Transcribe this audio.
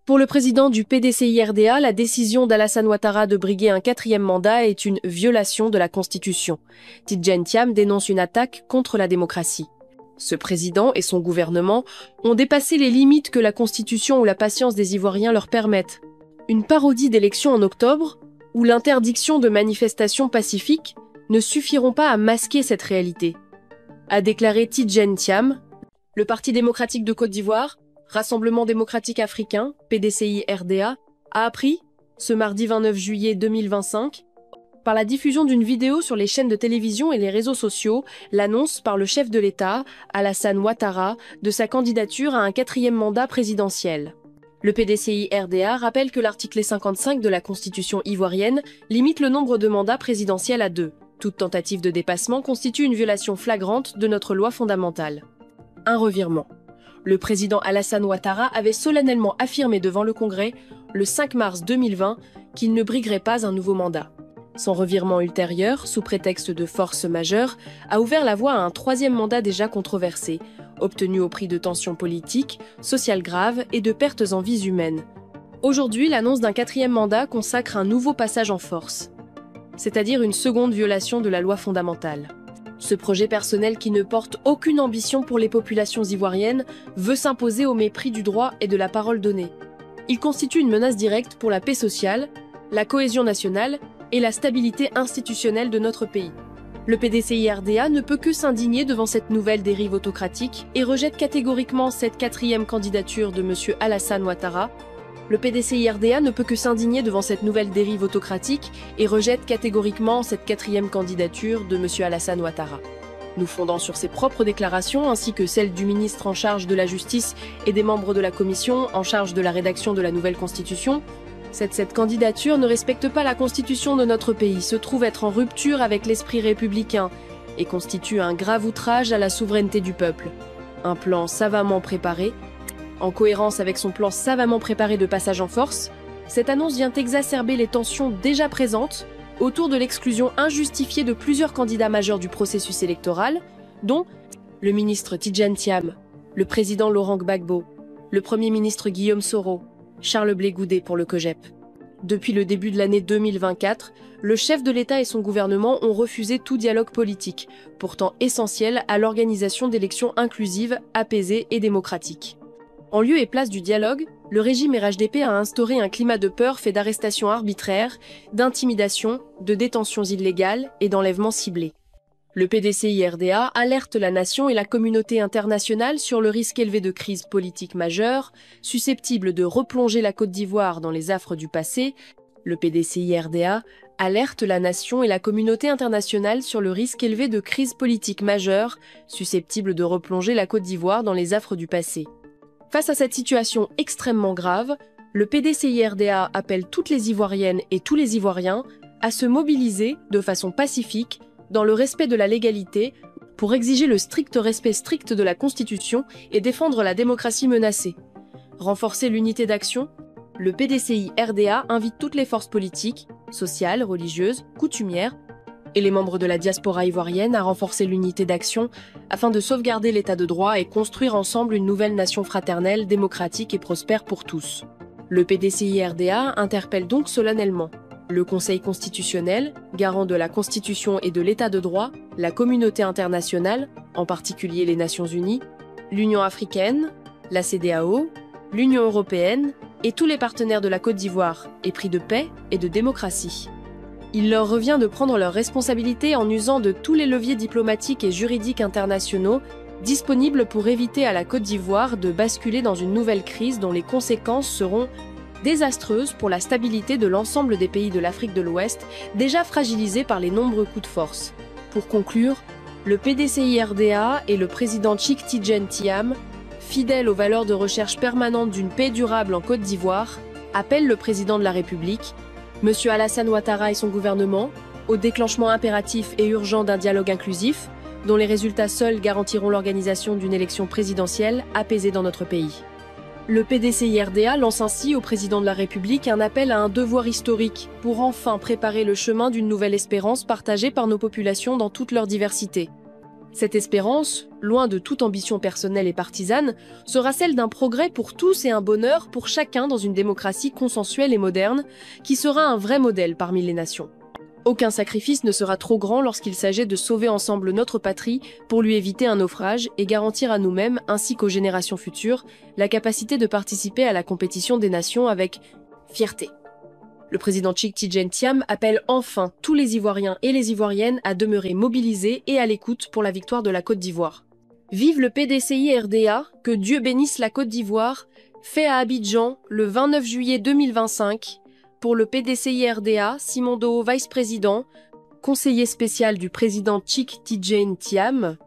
Pour le président du PDCI-RDA, la décision d'Alassane Ouattara de briguer un 4e mandat est une violation de la Constitution. Tidjane Thiam dénonce une attaque contre la démocratie. Ce président et son gouvernement ont dépassé les limites que la Constitution ou la patience des Ivoiriens leur permettent. Une parodie d'élections en octobre ou l'interdiction de manifestations pacifiques ne suffiront pas à masquer cette réalité, a déclaré Tidjane Thiam. Le Parti démocratique de Côte d'Ivoire, Rassemblement démocratique africain, PDCI-RDA, a appris, ce mardi 29 juillet 2025, par la diffusion d'une vidéo sur les chaînes de télévision et les réseaux sociaux, l'annonce par le chef de l'État, Alassane Ouattara, de sa candidature à un 4e mandat présidentiel. Le PDCI-RDA rappelle que l'article 55 de la Constitution ivoirienne limite le nombre de mandats présidentiels à 2. Toute tentative de dépassement constitue une violation flagrante de notre loi fondamentale. Un revirement. Le président Alassane Ouattara avait solennellement affirmé devant le Congrès, le 5 mars 2020, qu'il ne briguerait pas un nouveau mandat. Son revirement ultérieur, sous prétexte de force majeure, a ouvert la voie à un 3e mandat déjà controversé, obtenu au prix de tensions politiques, sociales graves et de pertes en vies humaines. Aujourd'hui, l'annonce d'un 4e mandat consacre un nouveau passage en force, c'est-à-dire une seconde violation de la loi fondamentale. Ce projet personnel qui ne porte aucune ambition pour les populations ivoiriennes veut s'imposer au mépris du droit et de la parole donnée. Il constitue une menace directe pour la paix sociale, la cohésion nationale et la stabilité institutionnelle de notre pays. Le PDCI-RDA ne peut que s'indigner devant cette nouvelle dérive autocratique et rejette catégoriquement cette 4e candidature de M. Alassane Ouattara. Le PDCI-RDA ne peut que s'indigner devant cette nouvelle dérive autocratique et rejette catégoriquement cette 4e candidature de M. Alassane Ouattara. Nous fondant sur ses propres déclarations ainsi que celles du ministre en charge de la Justice et des membres de la Commission en charge de la rédaction de la nouvelle Constitution, cette candidature ne respecte pas la Constitution de notre pays, se trouve être en rupture avec l'esprit républicain et constitue un grave outrage à la souveraineté du peuple. Un plan savamment préparé, en cohérence avec son plan savamment préparé de passage en force, cette annonce vient exacerber les tensions déjà présentes autour de l'exclusion injustifiée de plusieurs candidats majeurs du processus électoral, dont le ministre Tidjane Thiam, le président Laurent Gbagbo, le premier ministre Guillaume Soro, Charles Blé Goudé pour le COJEP. Depuis le début de l'année 2024, le chef de l'État et son gouvernement ont refusé tout dialogue politique, pourtant essentiel à l'organisation d'élections inclusives, apaisées et démocratiques. En lieu et place du dialogue, le régime RHDP a instauré un climat de peur fait d'arrestations arbitraires, d'intimidation, de détentions illégales et d'enlèvements ciblés. Le PDCI-RDA alerte la nation et la communauté internationale sur le risque élevé de crise politique majeure, susceptible de replonger la Côte d'Ivoire dans les affres du passé. Le PDCI-RDA alerte la nation et la communauté internationale sur le risque élevé de crise politique majeure, susceptible de replonger la Côte d'Ivoire dans les affres du passé. Face à cette situation extrêmement grave, le PDCI-RDA appelle toutes les Ivoiriennes et tous les Ivoiriens à se mobiliser de façon pacifique dans le respect de la légalité pour exiger le respect strict de la Constitution et défendre la démocratie menacée. Renforcer l'unité d'action, le PDCI-RDA invite toutes les forces politiques, sociales, religieuses, coutumières et les membres de la diaspora ivoirienne à renforcer l'unité d'action afin de sauvegarder l'état de droit et construire ensemble une nouvelle nation fraternelle, démocratique et prospère pour tous. Le PDCI-RDA interpelle donc solennellement le Conseil constitutionnel, garant de la Constitution et de l'état de droit, la communauté internationale, en particulier les Nations Unies, l'Union africaine, la CEDEAO, l'Union européenne et tous les partenaires de la Côte d'Ivoire, épris de paix et de démocratie. Il leur revient de prendre leurs responsabilités en usant de tous les leviers diplomatiques et juridiques internationaux disponibles pour éviter à la Côte d'Ivoire de basculer dans une nouvelle crise dont les conséquences seront désastreuses pour la stabilité de l'ensemble des pays de l'Afrique de l'Ouest, déjà fragilisés par les nombreux coups de force. Pour conclure, le PDCI-RDA et le président Tidjane Thiam, fidèles aux valeurs de recherche permanente d'une paix durable en Côte d'Ivoire, appellent le président de la République, M. Alassane Ouattara et son gouvernement, au déclenchement impératif et urgent d'un dialogue inclusif, dont les résultats seuls garantiront l'organisation d'une élection présidentielle apaisée dans notre pays. Le PDCI-RDA lance ainsi au président de la République un appel à un devoir historique pour enfin préparer le chemin d'une nouvelle espérance partagée par nos populations dans toute leur diversité. Cette espérance, loin de toute ambition personnelle et partisane, sera celle d'un progrès pour tous et un bonheur pour chacun dans une démocratie consensuelle et moderne, qui sera un vrai modèle parmi les nations. Aucun sacrifice ne sera trop grand lorsqu'il s'agit de sauver ensemble notre patrie pour lui éviter un naufrage et garantir à nous-mêmes ainsi qu'aux générations futures la capacité de participer à la compétition des nations avec fierté. Le président Cheikh Tidjane Thiam appelle enfin tous les Ivoiriens et les Ivoiriennes à demeurer mobilisés et à l'écoute pour la victoire de la Côte d'Ivoire. Vive le PDCI-RDA, que Dieu bénisse la Côte d'Ivoire, fait à Abidjan le 29 juillet 2025. Pour le PDCI-RDA, Simon Doho, vice-président, conseiller spécial du président Cheikh Tidjane Thiam,